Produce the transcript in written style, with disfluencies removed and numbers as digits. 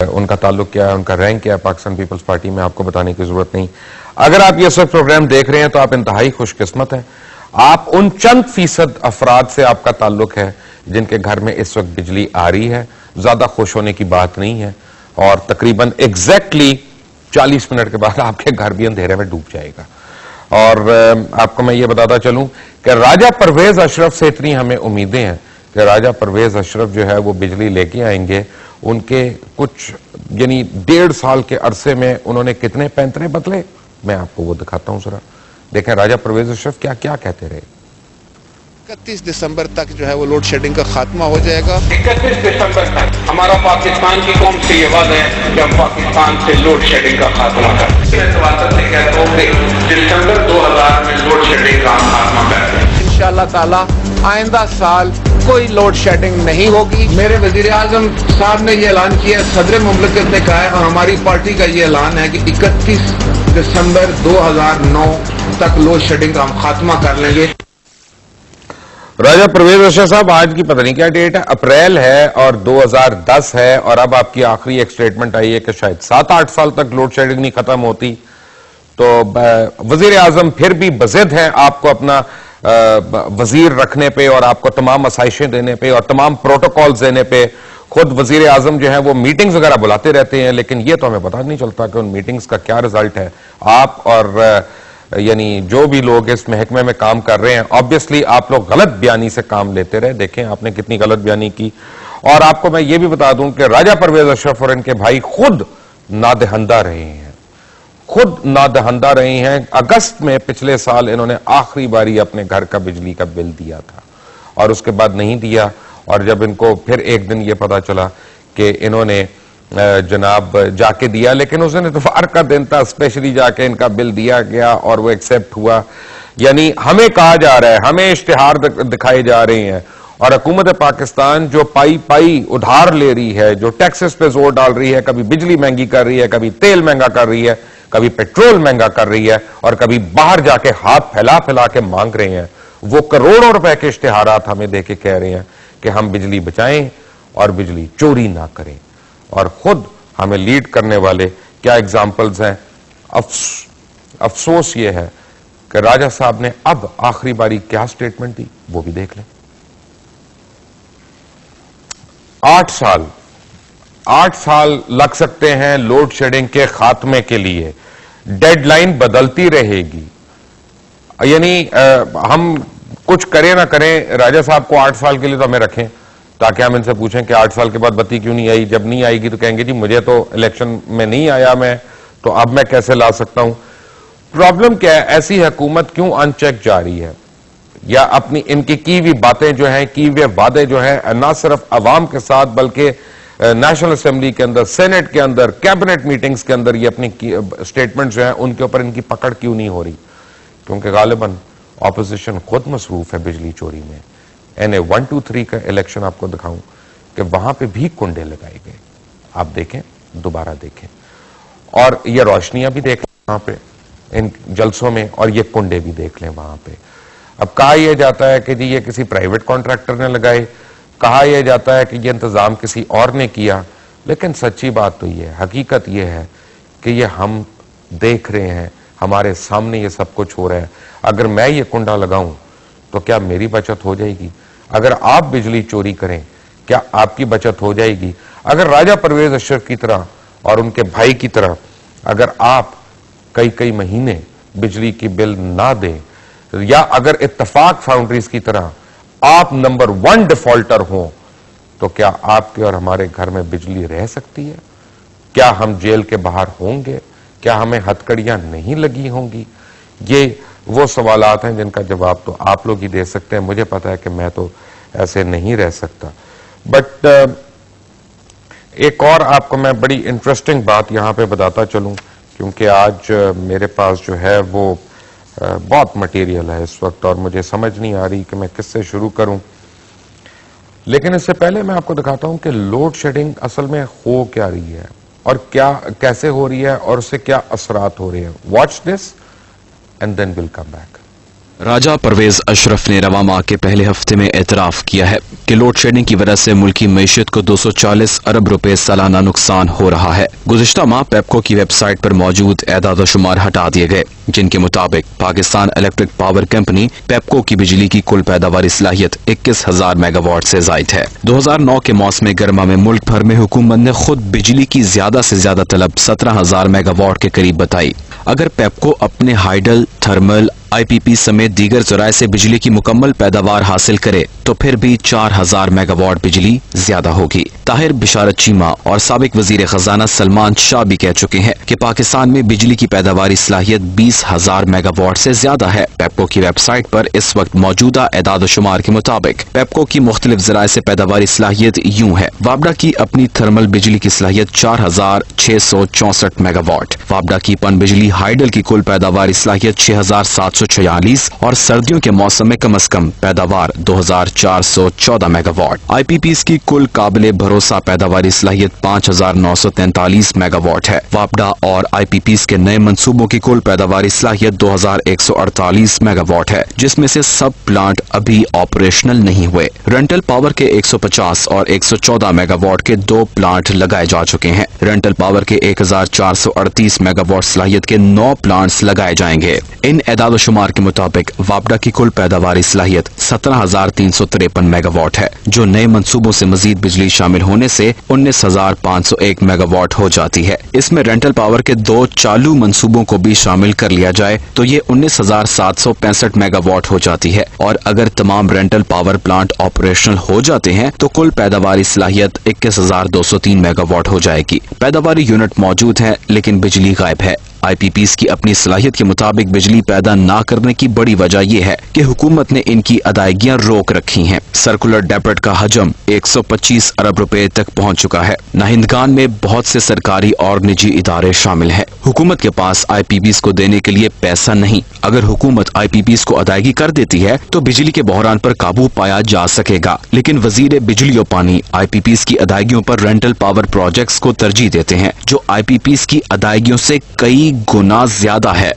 उनका ताल्लुक क्या है, उनका रैंक क्या है पाकिस्तान पीपल्स पार्टी में, आपको बताने की जरूरत नहीं। अगर आप ये सब प्रोग्राम देख रहे हैं तो आप इंतहाई खुशकिस्मत हैं। आप उन चंद फीसद अफराद से आपका ताल्लुक है जिनके घर में इस वक्त बिजली आ रही है। ज्यादा खुश होने की बात नहीं है, और तकरीबन एग्जैक्टली 40 मिनट के बाद आपके घर भी अंधेरे में डूब जाएगा। और आपको मैं ये बताता चलूं कि राजा परवेज अशरफ से इतनी हमें उम्मीदें हैं कि राजा परवेज अशरफ जो है वो बिजली लेके आएंगे। उनके कुछ यानी 1.5 साल के अरसे में उन्होंने कितने पैंतरे बदले, मैं आपको वो दिखाता हूं जरा। देखें राजा परवेज अशरफ क्या क्या कहते रहे। 31 दिसंबर तक जो है वो लोड शेडिंग का खात्मा हो जाएगा। 31 दिसंबर तक हमारा पाकिस्तान की कौम से ये वादा है कि हम पाकिस्तान से लोड शेडिंग का खात्मा करें। मैं सवाल से कहता हूँ कि दिसंबर 2000 में लोड शेडिंग का खात्मा करें। इंशाअल्लाह ताला आइंदा साल कोई लोड शेडिंग नहीं होगी। मेरे वजीर आजम साहब ने ये ऐलान किया, सदर मुमलिकत ने कहा है और हमारी पार्टी का ये ऐलान है कि 31 दिसंबर 2009 तक लोड शेडिंग का हम खात्मा कर लेंगे। राजा परवेज अशरफ साहब, आज की पता नहीं क्या डेट है, अप्रैल है और 2010 है, और अब आपकी आखिरी एक स्टेटमेंट आई है कि शायद 7-8 साल तक लोड शेडिंग नहीं खत्म होती। तो वजीर आजम फिर भी बज़िद हैं आपको अपना वजीर रखने पे और आपको तमाम आसाइशें देने पे और तमाम प्रोटोकॉल्स देने पे। खुद वजीर आजम जो है वो मीटिंग्स वगैरह बुलाते रहते हैं, लेकिन ये तो हमें पता नहीं चलता कि उन मीटिंग्स का क्या रिजल्ट है। आप और यानी जो भी लोग इस महकमे में काम कर रहे हैं, ऑब्वियसली आप लोग गलत बयानी से काम लेते रहे। देखें आपने कितनी गलत बयानी की। और आपको मैं ये भी बता दूं कि राजा परवेज अशरफ और इनके भाई खुद नादहंदा रहे हैं, खुद नादहंदा रहे हैं। अगस्त में पिछले साल इन्होंने आखिरी बारी अपने घर का बिजली का बिल दिया था और उसके बाद नहीं दिया। और जब इनको फिर एक दिन ये पता चला कि इन्होंने जनाब जाके दिया, लेकिन उस दिन इतवार का दिन था, स्पेशली जाके इनका बिल दिया गया और वो एक्सेप्ट हुआ। यानी हमें कहा जा रहा है, हमें इश्तिहार दिखाए जा रहे हैं, और हुकूमत पाकिस्तान जो पाई पाई उधार ले रही है, जो टैक्सेस पे जोर डाल रही है, कभी बिजली महंगी कर रही है, कभी तेल महंगा कर रही है, कभी पेट्रोल महंगा कर रही है, और कभी बाहर जाके हाथ फैला फैला के मांग रहे हैं। वो करोड़ों रुपए के इश्तिहारात हमें देके कह रहे हैं कि हम बिजली बचाएं और बिजली चोरी ना करें, और खुद हमें लीड करने वाले क्या एग्जाम्पल्स हैं। अफसोस ये है कि राजा साहब ने अब आखिरी बारी क्या स्टेटमेंट दी, वो भी देख लें। 8 साल लग सकते हैं लोड शेडिंग के खात्मे के लिए, डेडलाइन बदलती रहेगी। यानी हम कुछ करें ना करें, राजा साहब को 8 साल के लिए तो हमें रखें, ताकि हम इनसे पूछें कि 8 साल के बाद बत्ती क्यों नहीं आई। जब नहीं आएगी तो कहेंगे जी मुझे तो इलेक्शन में नहीं आया मैं, तो अब मैं कैसे ला सकता हूं। प्रॉब्लम क्या है, ऐसी हुकूमत क्यों अनचेक जा रही है, या अपनी इनकी की हुई बातें जो हैं, की हुए वादे जो हैं, ना सिर्फ अवाम के साथ बल्कि नेशनल असेंबली के अंदर, सेनेट के अंदर, कैबिनेट मीटिंग्स के अंदर ये अपनी स्टेटमेंट जो है उनके ऊपर इनकी पकड़ क्यों नहीं हो रही? क्योंकि गालिबन ऑपोजिशन खुद मसरूफ है बिजली चोरी में। NA 1, 2, 3 का इलेक्शन आपको दिखाऊं कि वहां पे भी कुंडे लगाए गए, आप देखें, दोबारा देखें, और ये रोशनियां भी देख लें वहां पे इन जलसों में, और ये कुंडे भी देख लें वहां पे। अब कहा यह जाता है कि जी ये किसी प्राइवेट कॉन्ट्रैक्टर ने लगाए, कहा यह जाता है कि ये इंतजाम किसी और ने किया, लेकिन सच्ची बात तो ये, हकीकत ये है कि ये हम देख रहे हैं, हमारे सामने ये सब कुछ हो रहा है। अगर मैं ये कुंडा लगाऊं तो क्या मेरी बचत हो जाएगी? अगर आप बिजली चोरी करें क्या आपकी बचत हो जाएगी? अगर राजा परवेज अशरफ की तरह और उनके भाई की तरह अगर आप कई कई महीने बिजली की बिल ना दें, या अगर इत्तफाक फाउंड्रीज की तरह आप नंबर 1 डिफॉल्टर हों, तो क्या आपके और हमारे घर में बिजली रह सकती है? क्या हम जेल के बाहर होंगे? क्या हमें हथकड़ियां नहीं लगी होंगी? ये वो सवालात हैं जिनका जवाब तो आप लोग ही दे सकते हैं। मुझे पता है कि मैं तो ऐसे नहीं रह सकता। बट एक और आपको मैं बड़ी इंटरेस्टिंग बात यहां पे बताता चलूं, क्योंकि आज मेरे पास जो है वो बहुत मटेरियल है इस वक्त और मुझे समझ नहीं आ रही कि मैं किससे शुरू करूं। लेकिन इससे पहले मैं आपको दिखाता हूं कि लोड शेडिंग असल में हो क्या रही है और क्या कैसे हो रही है और उससे क्या असरात हो रहे हैं। Watch this and then will come back. Raja Pervez Ashraf ने रवा माह के पहले हफ्ते में एतराफ किया है कि लोड शेडिंग की वजह से मुल्की मईशत को 240 अरब रुपए सालाना नुकसान हो रहा है। गुज़िश्ता माह पेप्को की वेबसाइट पर मौजूद एदाद शुमार हटा दिए गए, जिनके मुताबिक Pakistan electric power company PEPCO की बिजली की कुल पैदावारी सलाहियत 21,000 मेगावाट से जायद है। 2009 के मौसम गर्मा में मुल्क भर में हुकूमत ने खुद बिजली की ज्यादा से ज्यादा तलब 17,000 मेगावाट के करीब बताई। अगर पेप्को अपने हाइडल, थर्मल, IPP समेत दीगर जराए से बिजली की मुकम्मल पैदावार हासिल करे तो फिर भी 4,000 मेगावाट बिजली ज्यादा होगी। ताहिर बिशारत चीमा और साबिक वजीर खजाना सलमान शाह भी कह चुके हैं कि पाकिस्तान में बिजली की पैदावारी सलाहियत 20,000 मेगावाट से ज्यादा है। पेप्को की वेबसाइट पर इस वक्त मौजूदा एदाद शुमार के मुताबिक पेप्को की मुख्तलिफ जराए से पैदावारी सलाहियत यूं है। वापडा की अपनी थर्मल बिजली की सलाहियत 4,664 मेगावाट, वापडा की पन बिजली हाइडल की कुल पैदावारी सलाहियत 6,746 और सर्दियों के मौसम में कम अज कम पैदावार 2,414 मेगावाट। IPPs की कुल काबिले भरोसा पैदावारी सलाहियत 5,943 मेगावाट है। वापडा और IPPs के नए मंसूबों की कुल पैदावारी सलाहियत 2,148 मेगावाट है, जिसमें से सब प्लांट अभी ऑपरेशनल नहीं हुए। रेंटल पावर के 150 और 114 मेगावाट के 2 प्लांट लगाए जा चुके हैं। रेंटल पावर के 1,438 मेगावाट सलाहियत के 9 प्लांट्स लगाए जाएंगे। इन एदाद शुमार के मुताबिक वापडा की कुल पैदावारी सलाहियत 17,353 मेगावाट है, जो नए मंसूबों से मजीद बिजली शामिल होने से 19,501 मेगावाट हो जाती है। इसमें रेंटल पावर के 2 चालू मंसूबों को भी शामिल कर लिया जाए तो ये 19,765 मेगावाट हो जाती है, और अगर तमाम रेंटल पावर प्लांट ऑपरेशनल हो जाते हैं तो कुल पैदावारी सलाहियत 21,203 मेगावाट हो जाएगी। पैदावारी यूनिट मौजूद है लेकिन बिजली गायब है। IPPs की अपनी सलाहियत के मुताबिक बिजली पैदा ना करने की बड़ी वजह यह है कि हुकूमत ने इनकी अदायगियां रोक रखी हैं। सर्कुलर डेब्ट का हजम 125 अरब रुपए तक पहुंच चुका है। नाहिंदगान में बहुत से सरकारी और निजी इदारे शामिल हैं। हुकूमत के पास IPPs को देने के लिए पैसा नहीं। अगर हुकूमत IPPs को अदायगी कर देती है तो बिजली के बहरान पर काबू पाया जा सकेगा, लेकिन वजीर बिजली और पानी IPPs की अदायगियों पर रेंटल पावर प्रोजेक्ट्स को तरजीह देते हैं, जो IPPs की अदायगियों से कई गुना ज्यादा है।